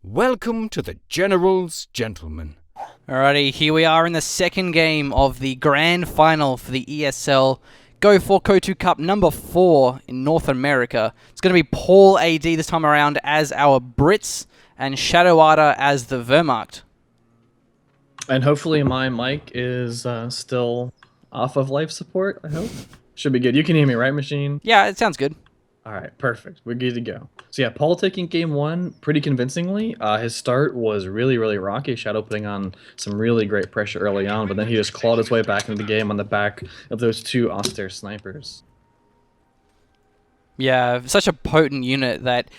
Welcome to the General's Gentlemen. Alrighty, here we are in the second game of the grand final for the ESL Coh2 Cup number 4 in North America. It's going to be Paul AD this time around as our Brits and Shadowwada as the Wehrmacht. And hopefully my mic is still off of life support, I hope. Should be good. You can hear me, right, Machine? Yeah, it sounds good. All right, perfect. We're good to go. So yeah, Paul taking game one pretty convincingly. His start was really rocky. Shadow putting on some really great pressure early on, but then he just clawed his way back into the game on the back of those two austere snipers. Yeah, such a potent unit that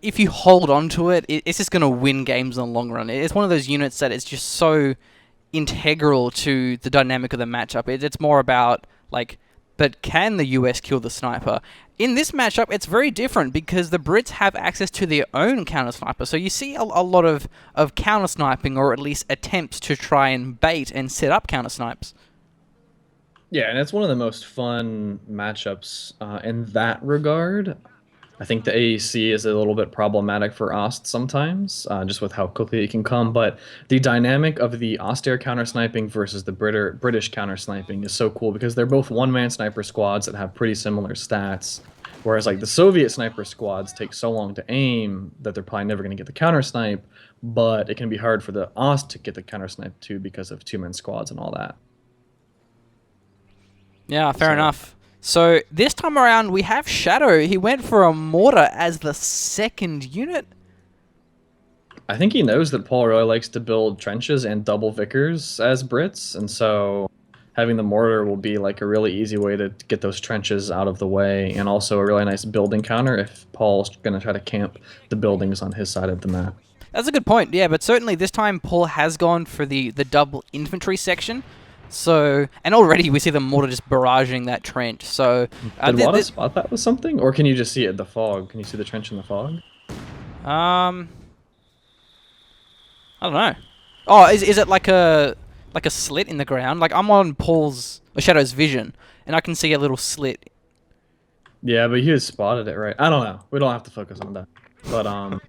if you hold on to it, it's just going to win games in the long run. It's one of those units that is just so integral to the dynamic of the matchup. It's more about, like, but can the US kill the sniper? In this matchup, it's very different because the Brits have access to their own counter-sniper. So you see a lot of counter-sniping, or at least attempts to try and bait and set up counter-snipes. Yeah, and it's one of the most fun matchups in that regard. I think the AEC is a little bit problematic for Ost sometimes, just with how quickly it can come, but the dynamic of the austere counter-sniping versus the British counter-sniping is so cool because they're both one-man sniper squads that have pretty similar stats, whereas like the Soviet sniper squads take so long to aim that they're probably never going to get the counter-snipe, but it can be hard for the Ost to get the counter-snipe too because of two-man squads and all that. Yeah, fair enough. So this time around, we have Shadow. He went for a mortar as the second unit. I think he knows that Paul really likes to build trenches and double Vickers as Brits, and so having the mortar will be like a really easy way to get those trenches out of the way, and also a really nice building counter if Paul's going to try to camp the buildings on his side of the map. That's a good point, yeah, but certainly this time Paul has gone for the double infantry section. So, and already we see the mortar just barraging that trench. So, did Wada spot that with something, or can you just see it in the fog? Can you see the trench in the fog? I don't know. Oh, is it like a slit in the ground? Like I'm on Shadow's vision, and I can see a little slit. Yeah, but he has spotted it, right? I don't know. We don't have to focus on that. But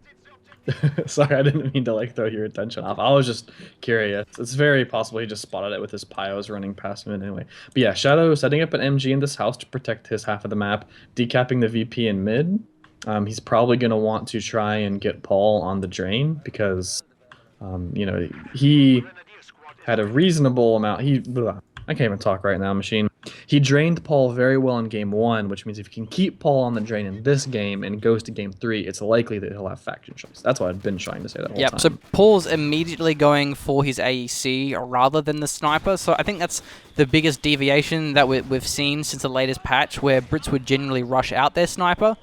sorry, I didn't mean to like throw your attention off. I was just curious. It's very possible he just spotted it with his pyos running past him anyway. But yeah, Shadow setting up an MG in this house to protect his half of the map, decapping the VP in mid. He's probably going to want to try and get Paul on the drain because, you know, he had a reasonable amount. I can't even talk right now, Machine. He drained Paul very well in game 1, which means if you can keep Paul on the drain in this game and goes to game 3, it's likely that he'll have faction choice. That's what I've been trying to say that whole time. So Paul's immediately going for his AEC rather than the sniper. So I think that's the biggest deviation that we've seen since the latest patch, where Brits would generally rush out their sniper.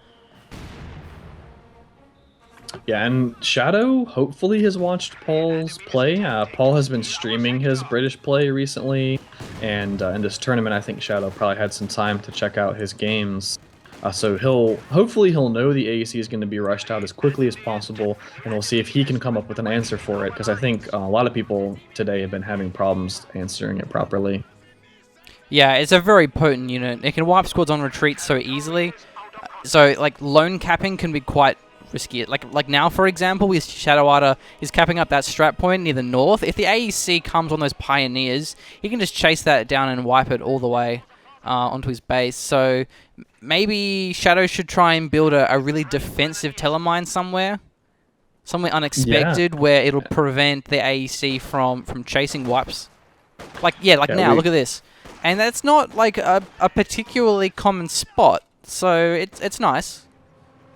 Yeah, and Shadow hopefully has watched Paul's play. Paul has been streaming his British play recently, and in this tournament I think Shadow probably had some time to check out his games. So hopefully he'll know the AEC is going to be rushed out as quickly as possible, and we'll see if he can come up with an answer for it, because I think a lot of people today have been having problems answering it properly. Yeah, it's a very potent unit. It can wipe squads on retreat so easily. So like lone capping can be quite risky. Like now, for example, with Shadowwada is capping up that strat point near the north. If the AEC comes on those pioneers, he can just chase that down and wipe it all the way onto his base. So maybe Shadow should try and build a really defensive telemine somewhere unexpected, where it'll prevent the AEC from chasing wipes. Now, look at this. And that's not like a particularly common spot, so it's nice.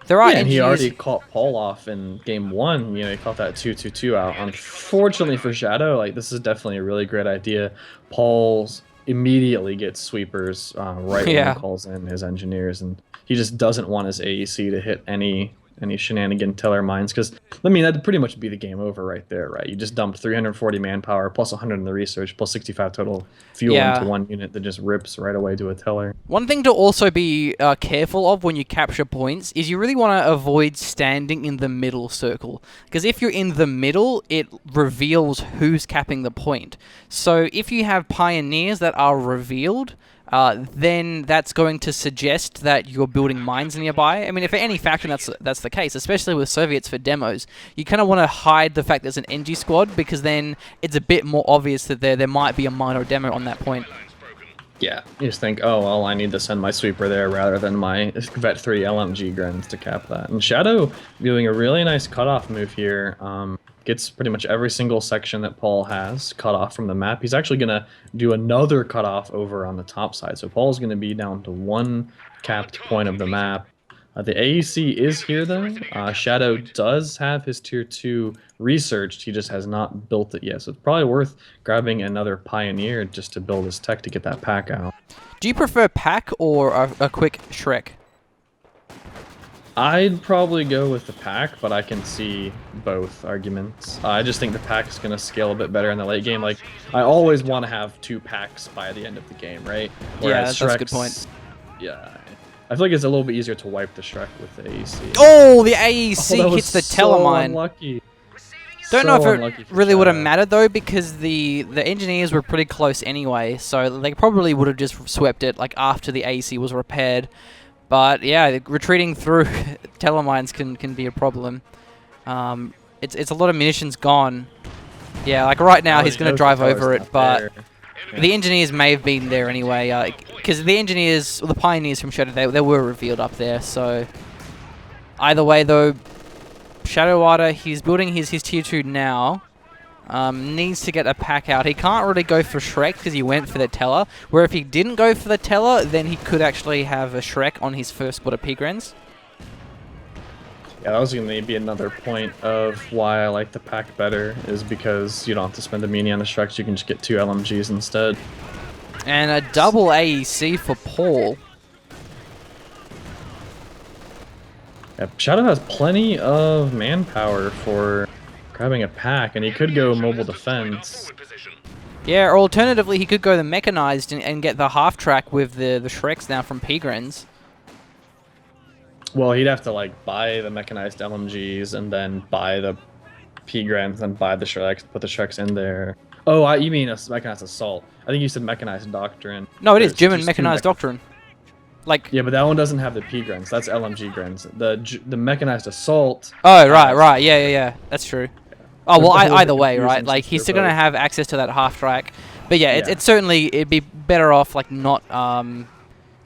There are and he already caught Paul off in game 1. You know, he caught that 2-2-2 out. Unfortunately for Shadow, like, this is definitely a really great idea. Paul's immediately gets sweepers right when he calls in his engineers, and he just doesn't want his AEC to hit any shenanigan teller mines, because I mean that'd pretty much be the game over right there, right? You just dumped 340 manpower plus 100 in the research plus 65 total fuel into one unit that just rips right away to a teller. One thing to also be careful of when you capture points is you really want to avoid standing in the middle circle, because if you're in the middle, it reveals who's capping the point. So if you have pioneers that are revealed, then that's going to suggest that you're building mines nearby. I mean, if for any faction that's the case, especially with Soviets for demos, you kind of want to hide the fact there's an NG squad, because then it's a bit more obvious that there might be a mine or demo on that point. Yeah, you just think, oh, well, I need to send my sweeper there rather than my Vet 3 LMG grins to cap that. And Shadow doing a really nice cutoff move here. Gets pretty much every single section that Paul has cut off from the map. He's actually going to do another cutoff over on the top side. So Paul's going to be down to one capped point of the map. The AEC is here, though. Shadow does have his Tier 2 researched. He just has not built it yet. So it's probably worth grabbing another Pioneer just to build his tech to get that pack out. Do you prefer pack or a quick Shrek? I'd probably go with the pack, but I can see both arguments. I just think the pack is going to scale a bit better in the late game. Like, I always want to have 2 packs by the end of the game, right? Whereas that's a good point. Yeah. I feel like it's a little bit easier to wipe the Shrek with the AEC. Oh, the AEC hits the so Telemine. Unlucky. Don't know if it really would have mattered, though, because the engineers were pretty close anyway, so they probably would have just swept it like after the AEC was repaired. But yeah, retreating through Telemines can be a problem. It's a lot of munitions gone. Yeah, like right now he's going to drive over it, but the engineers may have been there anyway, because the engineers, or the Pioneers from Shadow, they were revealed up there. So either way, though, Shadowwada, he's building his Tier 2 now. Needs to get a pack out. He can't really go for Shrek because he went for the Teller. Where if he didn't go for the Teller, then he could actually have a Shrek on his first squad of Pigrens. Yeah, that was going to be another point of why I like the pack better, is because you don't have to spend a mini on the Shreks, you can just get 2 LMGs instead. And a double AEC for Paul. Yeah, Shadow has plenty of manpower for grabbing a pack, and he could go mobile defense. Yeah, or alternatively, he could go the mechanized and get the half track with the Shreks now from Pigrens. Well, he'd have to like buy the mechanized LMGs and then buy the Pigrens and buy the Shreks, put the Shreks in there. Oh, you mean a mechanized assault? I think you said mechanized doctrine. No, it is German mechanized doctrine. Like, yeah, but that one doesn't have the Pigrens. That's LMG grins. The mechanized assault. Oh, right. Yeah. That's true. Oh, well, either way, right? Like, he's still going to have access to that half track. But yeah, it's certainly, it'd be better off, like, not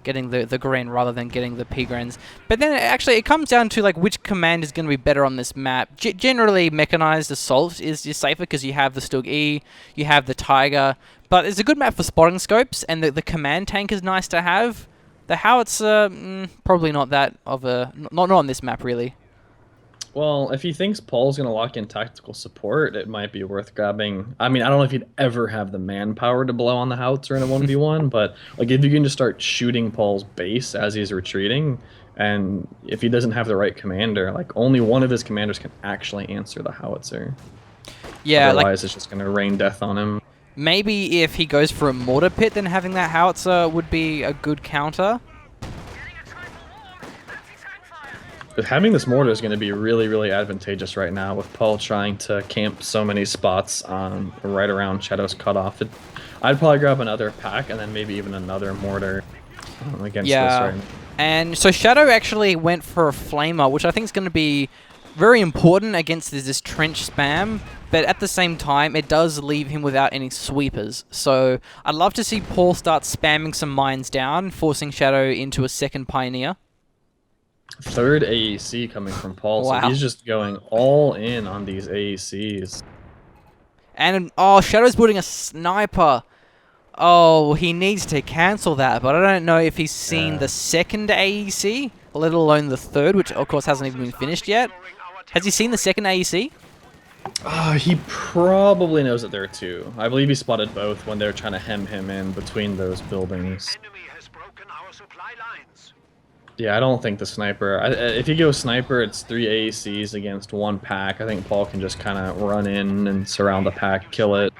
getting the Gren rather than getting the Pigrens. But then, actually, it comes down to, like, which command is going to be better on this map. Generally, mechanized assault is safer because you have the Stug E, you have the Tiger. But it's a good map for spotting scopes, and the command tank is nice to have. The Howitzer, probably not that of a... Not on this map, really. Well, if he thinks Paul's going to lock in tactical support, it might be worth grabbing. I mean, I don't know if he'd ever have the manpower to blow on the Howitzer in a 1v1, but like if you can just start shooting Paul's base as he's retreating, and if he doesn't have the right commander, like only one of his commanders can actually answer the Howitzer. Yeah, otherwise it's just going to rain death on him. Maybe if he goes for a mortar pit, then having that Howitzer would be a good counter. But having this mortar is going to be really, really advantageous right now with Paul trying to camp so many spots right around Shadow's cutoff. I'd probably grab another pack and then maybe even another mortar against this right now. And so Shadow actually went for a Flamer, which I think is going to be very important against this trench spam. But at the same time, it does leave him without any sweepers. So I'd love to see Paul start spamming some mines down, forcing Shadow into a second Pioneer. Third AEC coming from Paul, wow. So he's just going all in on these AECs. And, oh, Shadow's building a sniper. Oh, he needs to cancel that, but I don't know if he's seen the second AEC, let alone the third, which of course hasn't even been finished yet. Has he seen the second AEC? He probably knows that there are 2. I believe he spotted both when they were trying to hem him in between those buildings. Yeah, I don't think the sniper... if you go sniper, it's 3 AECs against 1 pack. I think Paul can just kind of run in and surround the pack, kill it,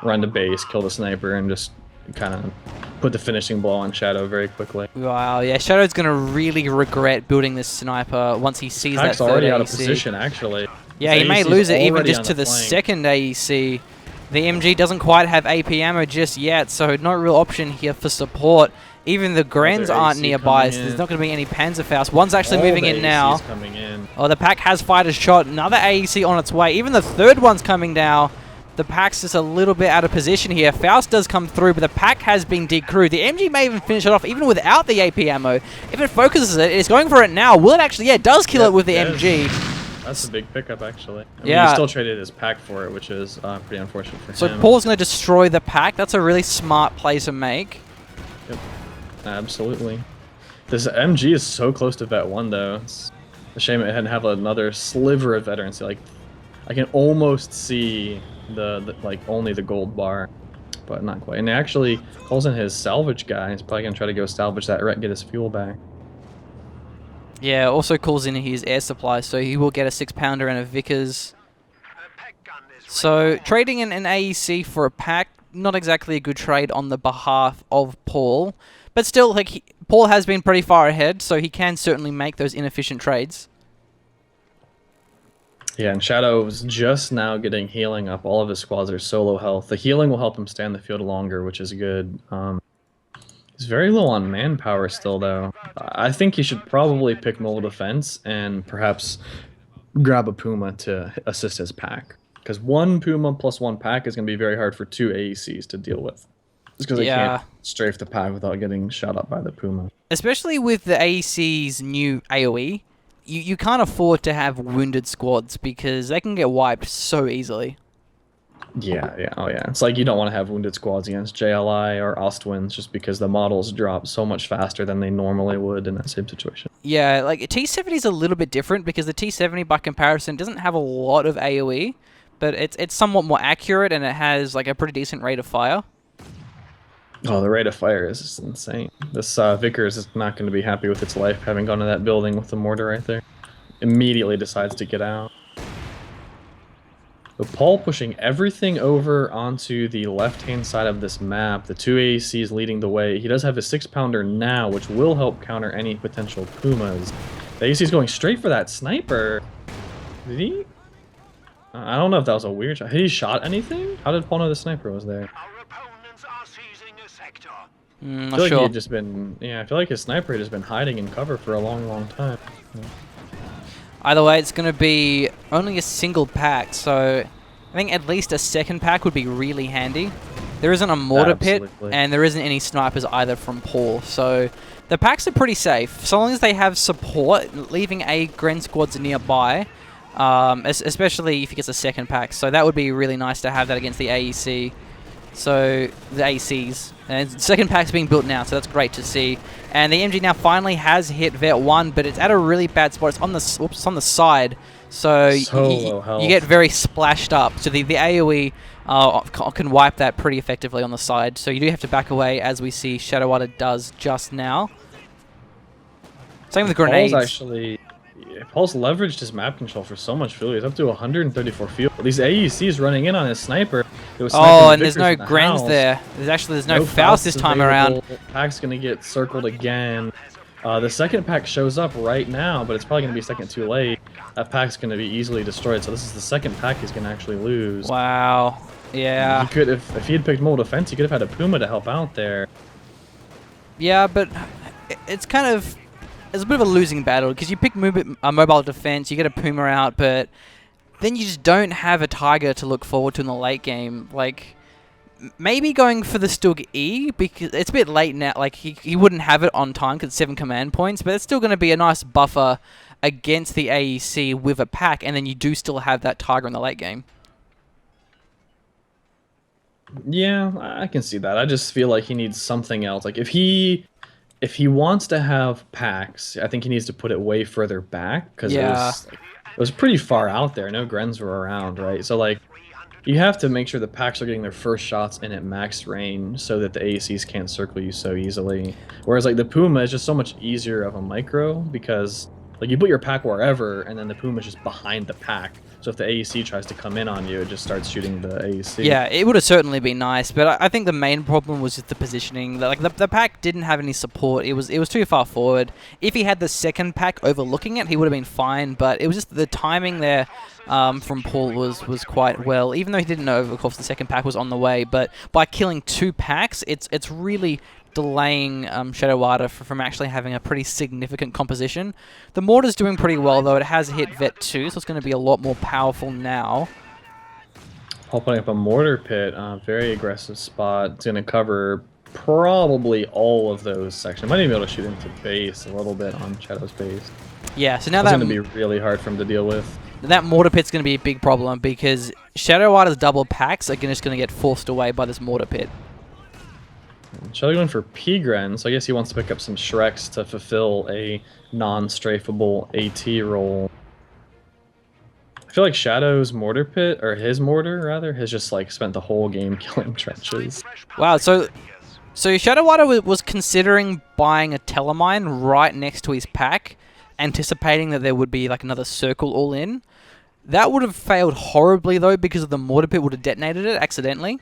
run to base, kill the sniper, and just kind of put the finishing blow on Shadow very quickly. Wow, yeah, Shadow's going to really regret building this sniper once he sees that third already AEC. Out of position, actually. Yeah, he may lose it even just to the second AEC. The MG doesn't quite have AP ammo just yet, so no real option here for support. Even the Grens aren't nearby, so there's not going to be any Panzerfaust. One's actually moving in now. Coming in. Oh, the pack has fired a shot. Another AEC on its way. Even the third one's coming now. The pack's just a little bit out of position here. Faust does come through, but the pack has been decrewed. The MG may even finish it off even without the AP ammo. If it focuses it, it's going for it now. Will it actually? Yeah, it does kill it with the MG. That's a big pickup, actually. I mean, Yeah. he still traded his pack for it, which is pretty unfortunate for him. So Paul's going to destroy the pack. That's a really smart play to make. Yep. Absolutely. This MG is so close to Vet 1, though. It's a shame it didn't have another sliver of veterancy. Like, I can almost see the like only the gold bar, but not quite. And he actually calls in his salvage guy. He's probably going to try to go salvage that wreck, get his fuel back. Yeah, also calls in his air supply, so he will get a 6-pounder and a Vickers. So trading an AEC for a pack, not exactly a good trade on the behalf of Paul. But still, like Paul has been pretty far ahead, so he can certainly make those inefficient trades. Yeah, and Shadow's just now getting healing up. All of his squads are solo health. The healing will help him stay on the field longer, which is good. He's very low on manpower still, though. I think he should probably pick mobile defense and perhaps grab a Puma to assist his pack. Because one Puma plus one pack is going to be very hard for two AECs to deal with. Just because they can't strafe the pack without getting shot up by the Puma. Especially with the AEC's new AoE, you can't afford to have wounded squads because they can get wiped so easily. Yeah. Oh yeah. It's like you don't want to have wounded squads against JLI or Ostwinds just because the models drop so much faster than they normally would in that same situation. Yeah, like T70 is a little bit different because the T70 by comparison doesn't have a lot of AoE, but it's somewhat more accurate and it has like a pretty decent rate of fire. Oh, the rate of fire is just insane. This Vickers is not going to be happy with its life, having gone to that building with the mortar right there. Immediately decides to get out. So Paul pushing everything over onto the left-hand side of this map. The two AECs leading the way. He does have a 6-pounder now, which will help counter any potential Pumas. The AEC's going straight for that sniper. Did he? I don't know if that was a weird shot. Had he shot anything? How did Paul know the sniper was there? I feel like he had just been, I feel like his sniper had just been hiding in cover for a long time. Yeah. Either way, it's going to be only a single pack, so I think at least a second pack would be really handy. There isn't a mortar pit, and there isn't any snipers either from Paul, so the packs are pretty safe. So long as they have support, leaving a Gren squads nearby, especially if he gets a second pack. So that would be really nice to have that against the AEC. So the ACs, and the second pack's being built now, so that's great to see. And the MG now finally has hit Vet 1, but it's at a really bad spot. It's on the side, so you get very splashed up. So the AoE can wipe that pretty effectively on the side. So you do have to back away, as we see Shadowwada does just now. Same with the grenades. Paul's leveraged his map control for so much fuel. He's up to 134 fuel. These AECs running in on his sniper. And there's no Grens there. There's no Faust this time around. Pack's going to get circled again. The second pack shows up right now, but it's probably going to be a second too late. That pack's going to be easily destroyed. So this is the second pack he's going to actually lose. Wow. Yeah. He could, if he had picked mobile defense, he could have had a Puma to help out there. Yeah, but it's kind of... It's a bit of a losing battle because you pick mobile defense, you get a Puma out, but then you just don't have a Tiger to look forward to in the late game. Like, maybe going for the Stug E, because it's a bit late now. Like, he wouldn't have it on time because it's 7 command points, but it's still going to be a nice buffer against the AEC with a pack, and then you do still have that Tiger in the late game. Yeah, I can see that. I just feel like he needs something else. Like, if he wants to have packs, I think he needs to put it way further back because it was pretty far out there. No Grens were around, right? So like, you have to make sure the packs are getting their first shots in at max range so that the AECs can't circle you so easily. Whereas like the Puma is just so much easier of a micro because like you put your pack wherever and then the Puma is just behind the pack. So if the AEC tries to come in on you, it just starts shooting the AEC. Yeah, it would have certainly been nice, but I think the main problem was just the positioning. Like the pack didn't have any support. It was too far forward. If he had the second pack overlooking it, he would have been fine. But it was just the timing there from Paul was quite well, even though he didn't know, of course, the second pack was on the way. But by killing 2 packs, it's really delaying Shadowwada from actually having a pretty significant composition. The mortar's doing pretty well, though. It has hit Vet 2, so it's going to be a lot more powerful now. Paul putting up a mortar pit, very aggressive spot. It's going to cover probably all of those sections. Might even be able to shoot into base a little bit on Shadow's base. Yeah, so now that's that's going to be really hard for him to deal with. That mortar pit's going to be a big problem because Shadowwada's double packs are just going to get forced away by this mortar pit. Shadow going for Pigren, so I guess he wants to pick up some Shreks to fulfill a non-strafable AT role. I feel like Shadow's mortar pit, or his mortar rather, has just like spent the whole game killing trenches. Wow, so Shadowwada was considering buying a Telemine right next to his pack, anticipating that there would be like another circle all in. That would have failed horribly though because the mortar pit would have detonated it accidentally.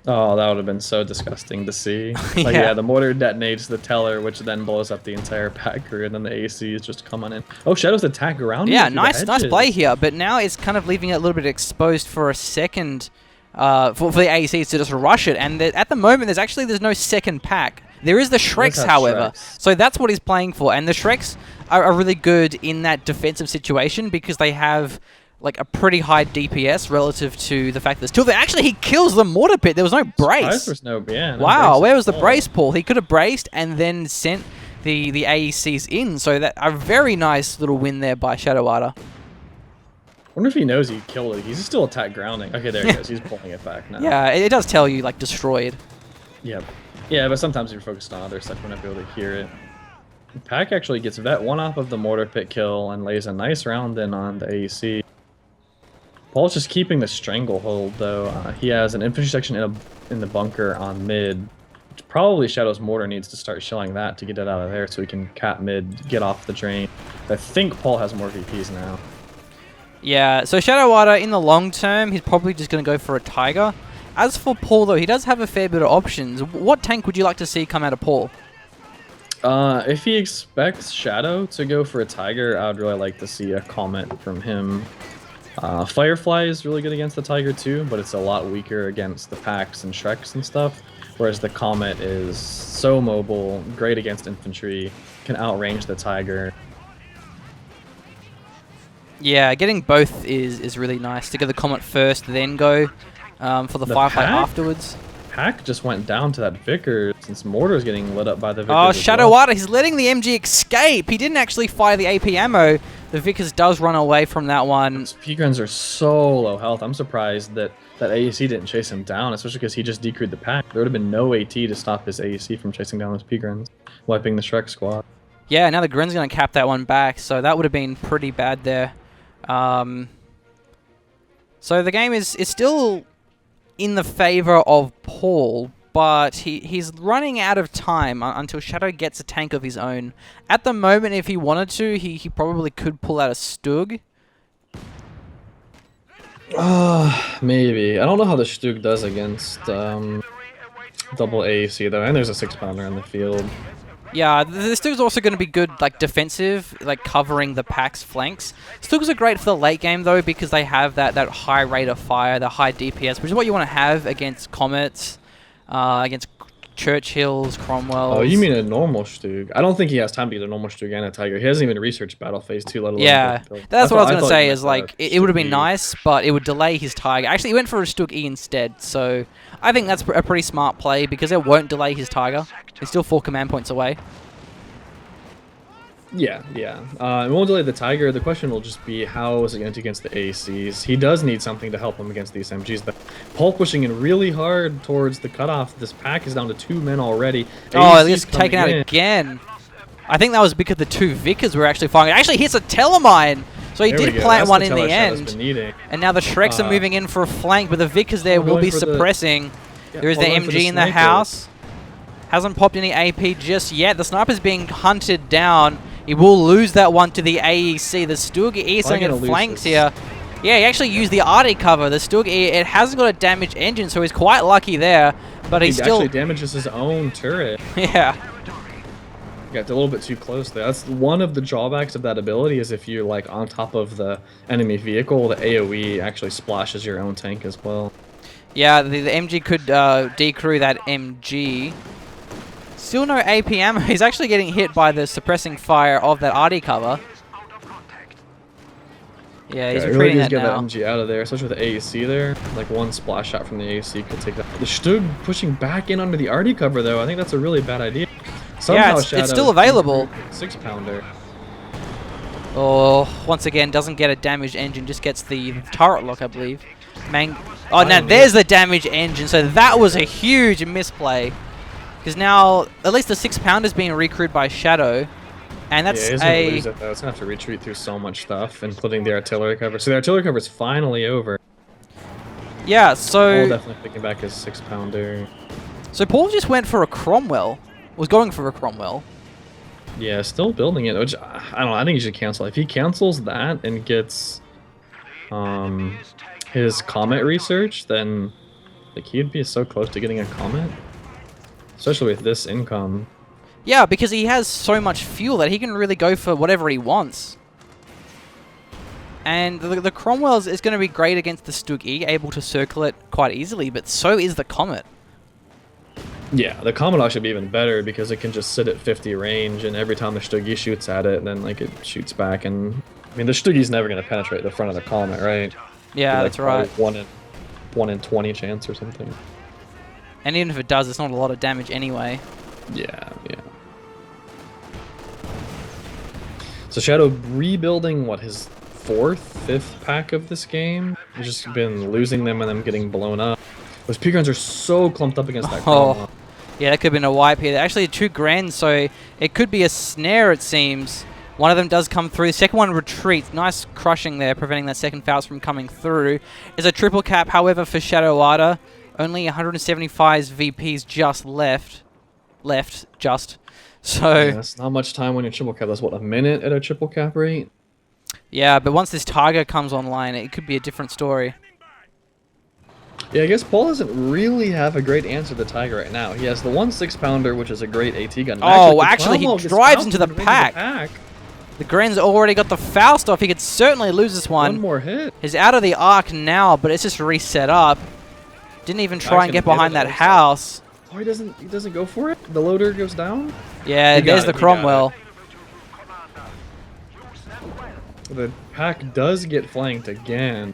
Oh, that would have been so disgusting to see. Like, yeah, the mortar detonates the teller, which then blows up the entire pack crew, and then the AC is just coming in. Oh, Shadow's attack around. Yeah, nice play here, but now it's kind of leaving it a little bit exposed for a second, for the ACs to just rush it. And at the moment, there's no second pack. There is the Shreks, however. So that's what he's playing for, and the Shreks are really good in that defensive situation because they have like a pretty high DPS relative to the fact that still actually he kills the mortar pit. There was no brace. Wow, where was the brace, Paul? He could have braced and then sent the AECs in. So that a very nice little win there by Shadowwada. I wonder if he knows he killed it. He's still attack grounding. Okay, there he goes. He's pulling it back now. Yeah, it does tell you like destroyed. Yep. Yeah, but sometimes you're focused on other stuff. We're not able to hear it. Pack actually gets Vet 1 off of the mortar pit kill and lays a nice round in on the AEC. Paul's just keeping the stranglehold, though. He has an infantry section in the bunker on mid. Probably Shadow's mortar needs to start shelling that to get it out of there so he can cap mid, get off the drain. I think Paul has more VPs now. Yeah, so Shadowwada, in the long term, he's probably just going to go for a Tiger. As for Paul, though, he does have a fair bit of options. What tank would you like to see come out of Paul? If he expects Shadow to go for a Tiger, I would really like to see a comment from him. Firefly is really good against the Tiger too, but it's a lot weaker against the packs and Shreks and stuff. Whereas the Comet is so mobile, great against infantry, can outrange the Tiger. Yeah, getting both is really nice. To get the Comet first, then go for the Firefly afterwards. Pack just went down to that Vickers since Mortar's getting lit up by the Vickers. Oh, Shadowwada, he's letting the MG escape. He didn't actually fire the AP ammo. The Vickers does run away from that one. Those P-Guns are so low health. I'm surprised that AEC didn't chase him down, especially because he just decreed the pack. There would have been no AT to stop his AEC from chasing down those P-Guns, wiping the Shrek squad. Yeah, now the Grin's going to cap that one back, so that would have been pretty bad there. So the game is still in the favor of Paul, but he's running out of time until Shadow gets a tank of his own. At the moment, if he wanted to, he probably could pull out a Stug. Maybe. I don't know how the Stug does against double AEC, though, and there's a 6-pounder in the field. Yeah, the Stug's also going to be good, like, defensive, like, covering the pack's flanks. Stugs are great for the late game, though, because they have that high rate of fire, the high DPS, which is what you want to have against Comets, against Churchills, Cromwells. Oh, you mean a normal Stug? I don't think he has time to get a normal Stug and a Tiger. He hasn't even researched Battle Phase 2, let alone... Yeah, that's what I was going to say, is, like, it would have been nice, but it would delay his Tiger. Actually, he went for a Stug E instead, so I think that's a pretty smart play, because it won't delay his Tiger. He's still 4 command points away. Yeah. It won't delay the Tiger. The question will just be, how is it going to do against the ACs? He does need something to help him against these MGs. But Paul pushing in really hard towards the cutoff. This pack is down to 2 men already. Oh, he's taken out again. I think that was because the 2 Vickers were actually firing. It actually hits a Telemine. So he did plant one in the end. And now the Shreks are moving in for a flank, but the Vickers there will be suppressing. There is the MG in the house. Hasn't popped any AP just yet. The sniper's being hunted down. He will lose that one to the AEC. The Stug is in flanks here. Yeah, he actually used the RD cover. The Stug, it hasn't got a damaged engine, so he's quite lucky there. But he still actually damages his own turret. Yeah. Yeah, it's a little bit too close there. That's one of the drawbacks of that ability is if you're like on top of the enemy vehicle, the AoE actually splashes your own tank as well. Yeah, the MG could decrew that MG. Still no AP ammo. He's actually getting hit by the suppressing fire of that RD cover. Yeah, he's retreating that get now. that MG out of there, especially with the AEC there. Like one splash shot from the AEC could take that. The Stug pushing back in under the RD cover though. I think that's a really bad idea. Somehow Yeah, it's still available. 6-pounder. Oh, once again, doesn't get a damaged engine, just gets the turret lock, I believe. Oh, now there's the damaged engine, so that was a huge misplay. Because now, at least the 6-pounder's being recruited by Shadow. And that's he's gonna lose it though. It's gonna have to retreat through so much stuff, including the artillery cover. So the artillery cover is finally over. Yeah, so... Paul definitely picking back his 6-pounder. So Paul just went for a Cromwell. Was going for a Cromwell. Yeah, still building it, which, I don't know, I think he should cancel. If he cancels that and gets his Comet research, then like he'd be so close to getting a Comet. Especially with this income. Yeah, because he has so much fuel that he can really go for whatever he wants. And the Cromwell is going to be great against the Stug E, able to circle it quite easily, but so is the Comet. Yeah, the Comet should be even better because it can just sit at 50 range, and every time the Stug E shoots at it, then like it shoots back. And I mean, the Stug E's never going to penetrate the front of the Comet, right? Yeah, like that's right. 1 in 20 chance or something. And even if it does, it's not a lot of damage anyway. Yeah. So Shadow rebuilding, what, his 4th, 5th pack of this game? He's just been losing them and them getting blown up. Those P-Guns are so clumped up against that Callum. Yeah, that could have been a wipe here. Actually, 2 grand, so it could be a snare, it seems. One of them does come through. The second one retreats. Nice crushing there, preventing that second Faust from coming through. There's a triple cap, however, for Shadowwada. Only 175 VPs just left. So yeah, that's not much time when you're triple cap. That's what, a minute at a triple cap rate? yeah, but once this Tiger comes online, it could be a different story. Yeah, I guess Paul doesn't really have a great answer to the Tiger right now. He has the 1 6-pounder, which is a great AT gun. Oh, actually he drives into the pack. The Gren's already got the Faust off. He could certainly lose this one. One more hit. He's out of the arc now, but it's just reset up. Didn't even try and get behind that house. Oh, he doesn't go for it? The loader goes down? Yeah, there's the Cromwell. The pack does get flanked again.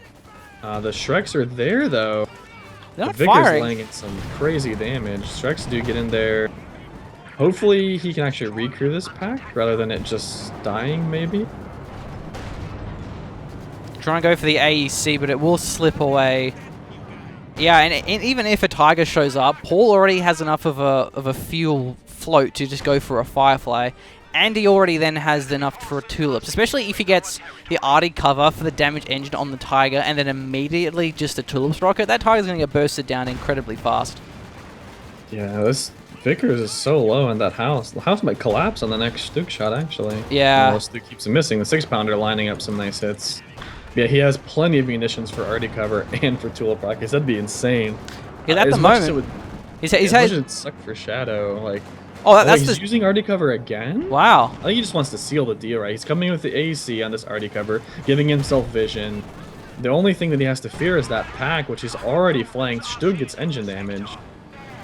The Shreks are there, though. They're not Vickers firing. laying in some crazy damage. Shreks do get in there. Hopefully he can actually recrew this pack, rather than it just dying, maybe. Trying to go for the AEC, but it will slip away. Yeah, and even if a Tiger shows up, Paul already has enough of a fuel float to just go for a Firefly. And he already then has enough for a Tulips, especially if he gets the RD cover for the damage engine on the Tiger and then immediately just a Tulips rocket. That Tiger's going to get bursted down incredibly fast. Yeah, this Vickers is so low in that house. The house might collapse on the next Stuke shot, actually. Yeah. Stuke keeps him missing. The 6-pounder lining up some nice hits. Yeah, he has plenty of munitions for RD cover and for Tulip rockets. That'd be insane. Because at the moment, he's had... It suck for Shadow, like... Oh, that's he's using RD cover again? Wow. I think he just wants to seal the deal, right? He's coming with the AEC on this RD cover, giving himself vision. The only thing that he has to fear is that pack, which is already flanked. Stug gets engine damage.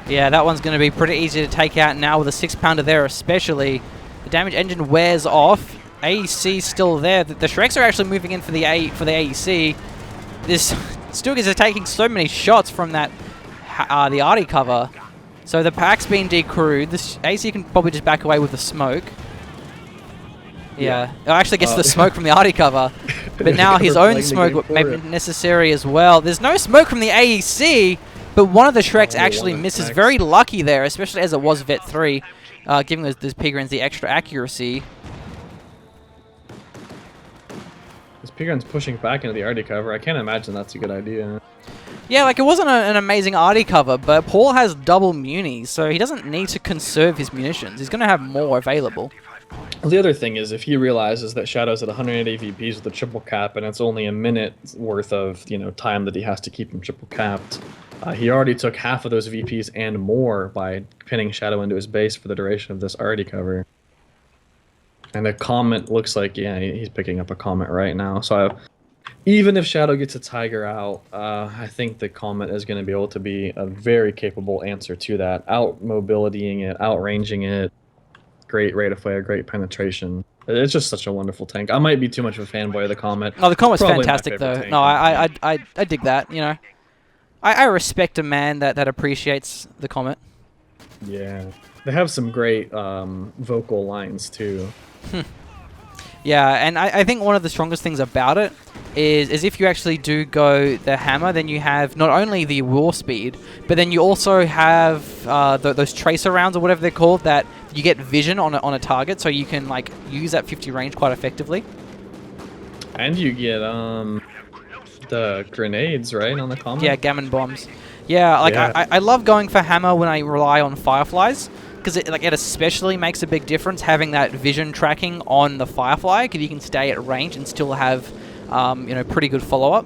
Yeah, that one's going to be pretty easy to take out now with a 6-pounder there especially. The damage engine wears off. AEC still there. The Shreks are actually moving in for the AEC. This Stug is taking so many shots from that the RD cover. So the pack's been decrewed. This AC can probably just back away with the smoke. Yeah. It actually gets the smoke from the RD cover. But now his own smoke may be necessary as well. There's no smoke from the AEC, but one of the Shreks actually misses. Very lucky there, especially as it was Vet 3, giving those Pigrins the extra accuracy. This Pigrun's pushing back into the RD cover. I can't imagine that's a good idea. Yeah, like it wasn't an amazing RD cover, but Paul has double munis, so he doesn't need to conserve his munitions. He's going to have more available. Well, the other thing is, if he realizes that Shadow's at 180 VPs with a triple cap, and it's only a minute worth of time that he has to keep him triple capped, he already took half of those VPs and more by pinning Shadow into his base for the duration of this RD cover. And a Comet looks like, yeah, he's picking up a Comet right now. So even if Shadow gets a Tiger out, I think the Comet is going to be able to be a very capable answer to that. Out mobilitying it, outranging it, great rate of fire, great penetration. It's just such a wonderful tank. I might be too much of a fanboy of the Comet. Oh, the Comet's Probably my fantastic, favorite though. tank No, in the game. I dig that, you know. I respect a man that appreciates the Comet. Yeah. They have some great vocal lines, too. Yeah, and I think one of the strongest things about it is if you actually do go the hammer, then you have not only the war speed, but then you also have those tracer rounds or whatever they're called that you get vision on a target, so you can like use that 50 range quite effectively. And you get the grenades, right, on the Comet? Yeah, gammon bombs. Yeah, like Yeah. I love going for hammer when I rely on fireflies, because it especially makes a big difference having that vision tracking on the firefly, because you can stay at range and still have pretty good follow up.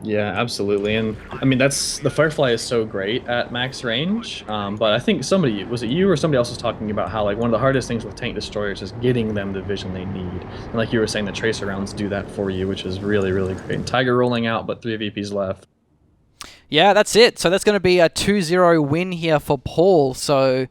Yeah, absolutely. And I mean, the Firefly is so great at max range. But I think was it you or somebody else was talking about how like one of the hardest things with tank destroyers is getting them the vision they need. And like you were saying, the tracer rounds do that for you, which is really, really great. And Tiger rolling out, but 3 VPs left. Yeah, that's it. So that's going to be a 2-0 win here for Paul. So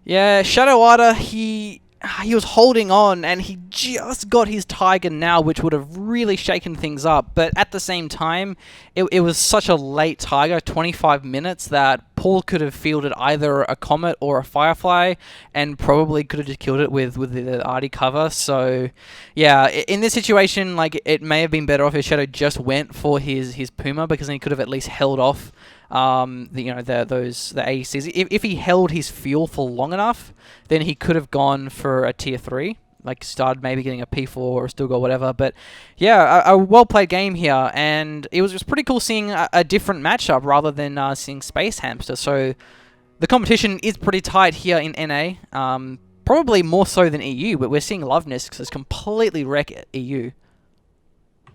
yeah, Shadowwada, he was holding on, and he just got his Tiger now, which would have really shaken things up. But at the same time, it was such a late Tiger, 25 minutes, that Paul could have fielded either a Comet or a Firefly, and probably could have just killed it with the arty cover. So yeah, in this situation, like, it may have been better off if Shadow just went for his Puma, because then he could have at least held off the AECs. If he held his fuel for long enough, then he could have gone for a tier 3, like started maybe getting a P4 or still got whatever. But yeah, a well played game here, and it was just pretty cool seeing a different matchup rather than seeing Space Hamster. So the competition is pretty tight here in NA, probably more so than EU, but we're seeing Loveness because it's completely wreck EU.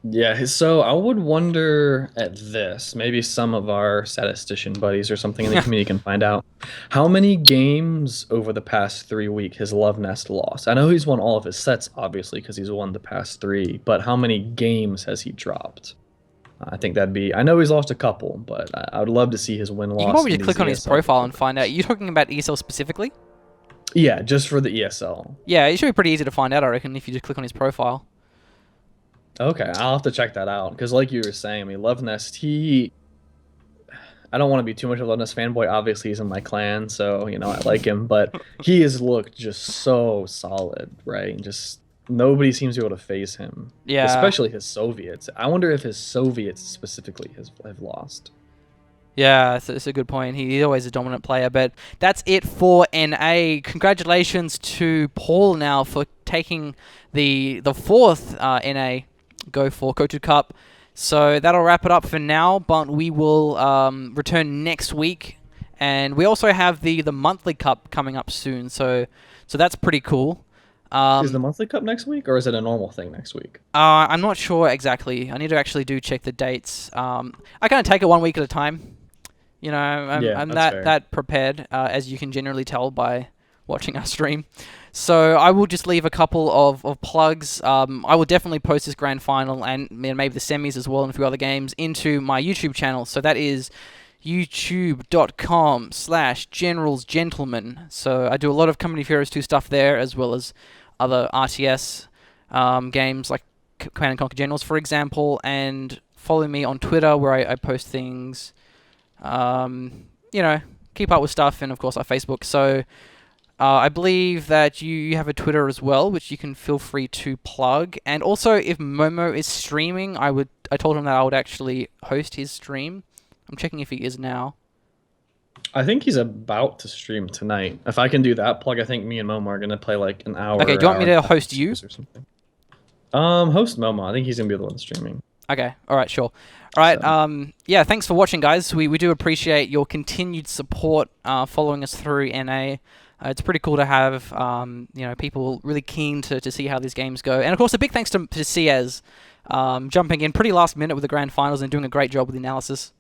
Yeah, so I would wonder at this, maybe some of our statistician buddies or something in the community can find out, how many games over the past 3 weeks has Love Nest lost? I know he's won all of his sets, obviously, because he's won the past 3, but how many games has he dropped? I think that'd be, I know he's lost a couple, but I would love to see his win-loss. You can probably in just these click on his ESL. profile and find out. You're talking about ESL specifically? Yeah, just for the ESL. Yeah, it should be pretty easy to find out, I reckon, if you just click on his profile. Okay, I'll have to check that out, because like you were saying, I mean, Love Nest, I don't want to be too much of a Love Nest fanboy. Obviously, he's in my clan, so, I like him, but he has looked just so solid, right? And just nobody seems to be able to phase him. Yeah. Especially his Soviets. I wonder if his Soviets specifically have lost. Yeah, it's a good point. He's always a dominant player, but that's it for NA. Congratulations to Paul now for taking the fourth NA Go for Coh2 Cup. So that'll wrap it up for now, but we will return next week, and we also have the monthly cup coming up soon. So that's pretty cool. Is the monthly cup next week, or is it a normal thing next week? I'm not sure exactly. I need to actually check the dates. I kind of take it 1 week at a time. I'm that prepared, as you can generally tell by watching our stream. So I will just leave a couple of plugs. I will definitely post this grand final and maybe the semis as well and a few other games into my YouTube channel. So that is youtube.com/generalsgentleman. So I do a lot of Company of Heroes 2 stuff there, as well as other RTS games like Command & Conquer Generals, for example. And follow me on Twitter, where I post things, keep up with stuff, and of course our Facebook. So I believe that you have a Twitter as well, which you can feel free to plug. And also, if Momo is streaming, I told him that I would actually host his stream. I'm checking if he is now. I think he's about to stream tonight. If I can do that plug, I think me and Momo are gonna play like an hour. Okay, do you want me to host you? Or something. Host Momo. I think he's gonna be the one streaming. Okay, all right, sure. All right, yeah, thanks for watching, guys. We do appreciate your continued support following us through NA. It's pretty cool to have people really keen to see how these games go. And of course, a big thanks to Ciaz jumping in pretty last minute with the grand finals and doing a great job with the analysis.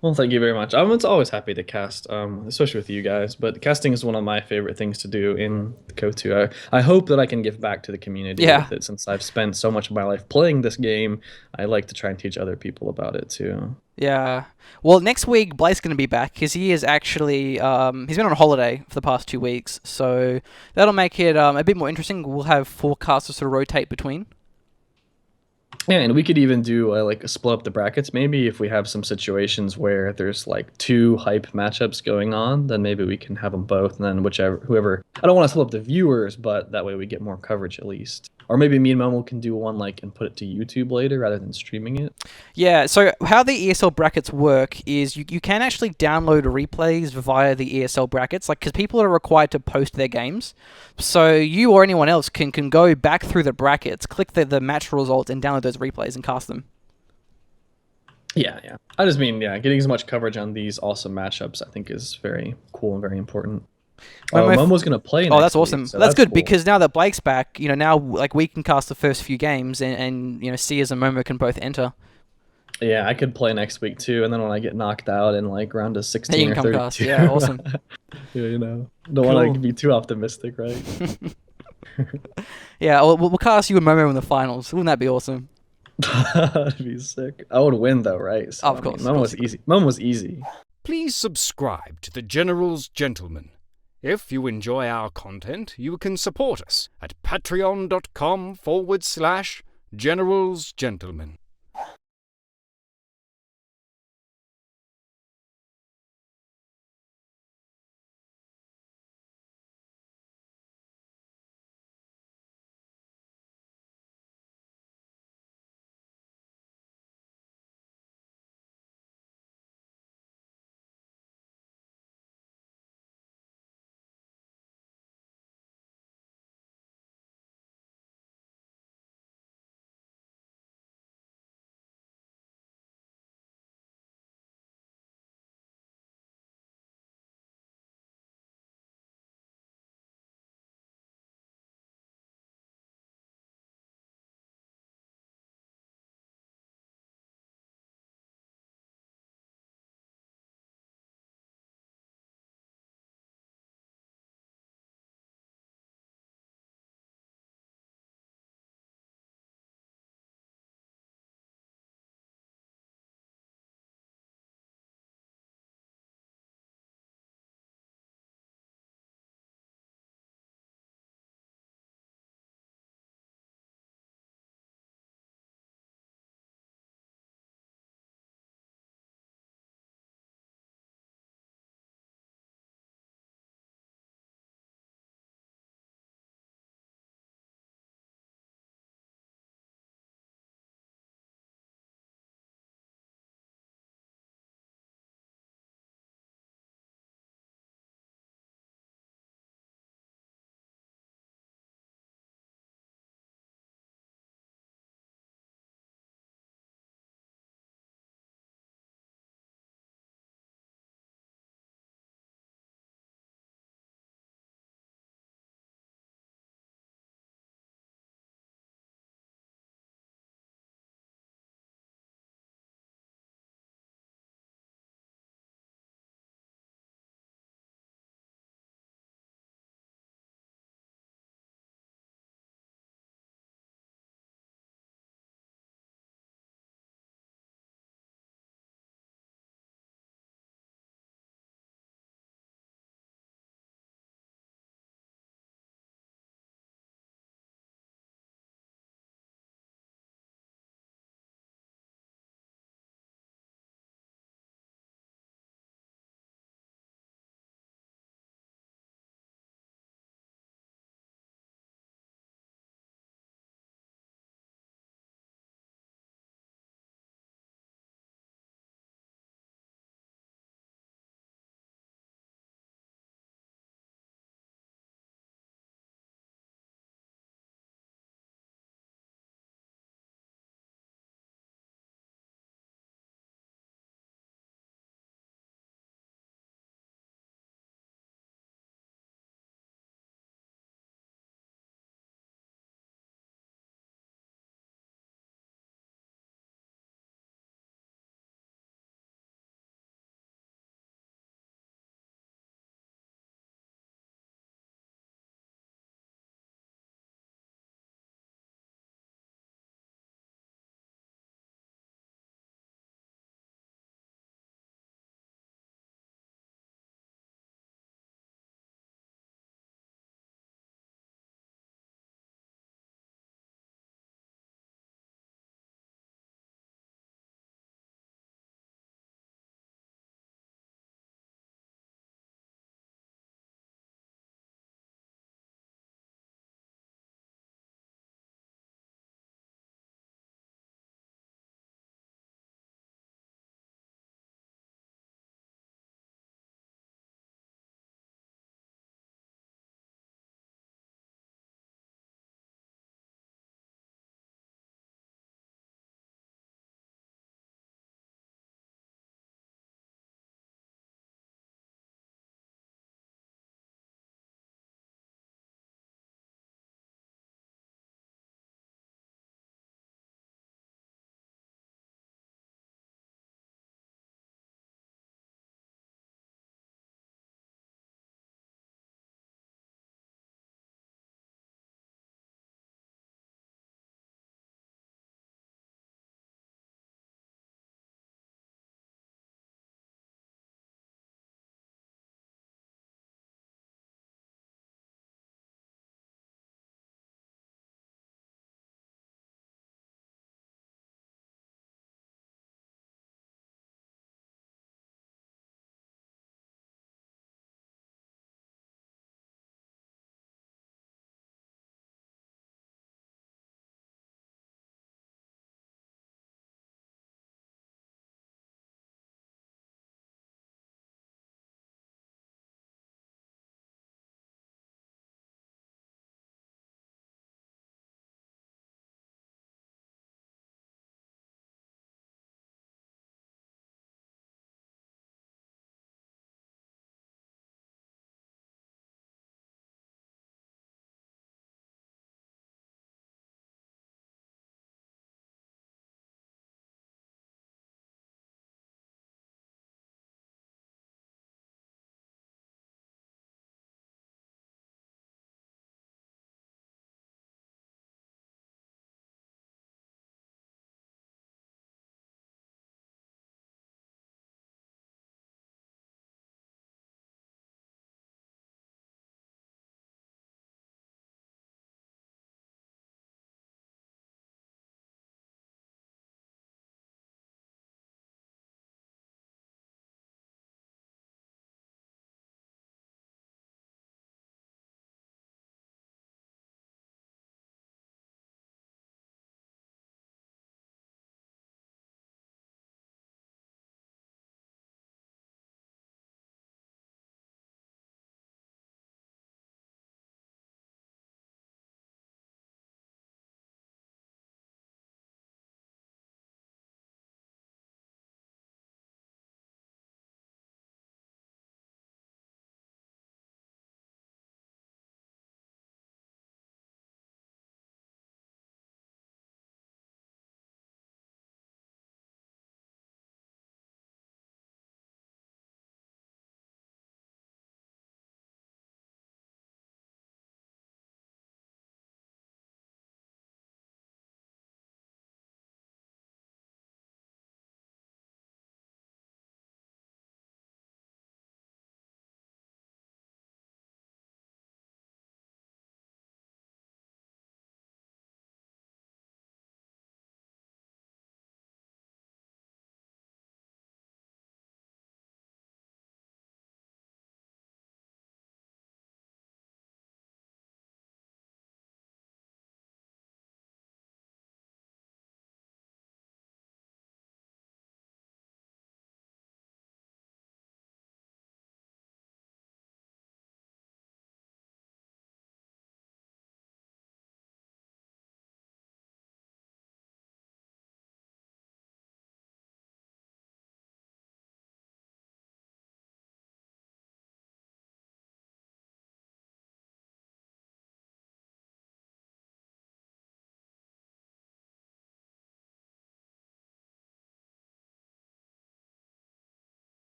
Well, thank you very much. It's always happy to cast, especially with you guys. But casting is one of my favorite things to do in Coh2. I hope that I can give back to the community Yeah. with it, since I've spent so much of my life playing this game. I like to try and teach other people about it too. Yeah. Well, next week Blake's going to be back because he is actually he's been on holiday for the past 2 weeks, so that'll make it a bit more interesting. We'll have 4 casts to sort of rotate between. Yeah, and we could even do like split up the brackets. Maybe if we have some situations where there's like 2 hype matchups going on, then maybe we can have them both, and then whoever. I don't want to split up the viewers, but that way we get more coverage at least. Or maybe me and Momo can do one like and put it to YouTube later rather than streaming it. Yeah, so how the ESL brackets work is you can actually download replays via the ESL brackets, like because people are required to post their games. So you or anyone else can go back through the brackets, click the match results, and download those replays and cast them. Yeah, yeah. I just mean, yeah, getting as much coverage on these awesome matchups, I think, is very cool and very important. Momo's gonna play. Oh, that's next awesome. week, so that's good cool. because now that Blake's back, now like we can cast the first few games, and Sears and Momo can both enter. Yeah, I could play next week too, and then when I get knocked out in like round of 16 Then you or can come 32, cast. Yeah, awesome. Yeah, don't want to be too optimistic, right? Yeah, we'll cast you and Momo in the finals. Wouldn't that be awesome? That'd be sick. I would win though, right? So, Of course. Momo was easy. Momo was easy. Please subscribe to the General's Gentleman. If you enjoy our content, you can support us at patreon.com/General's Gentleman.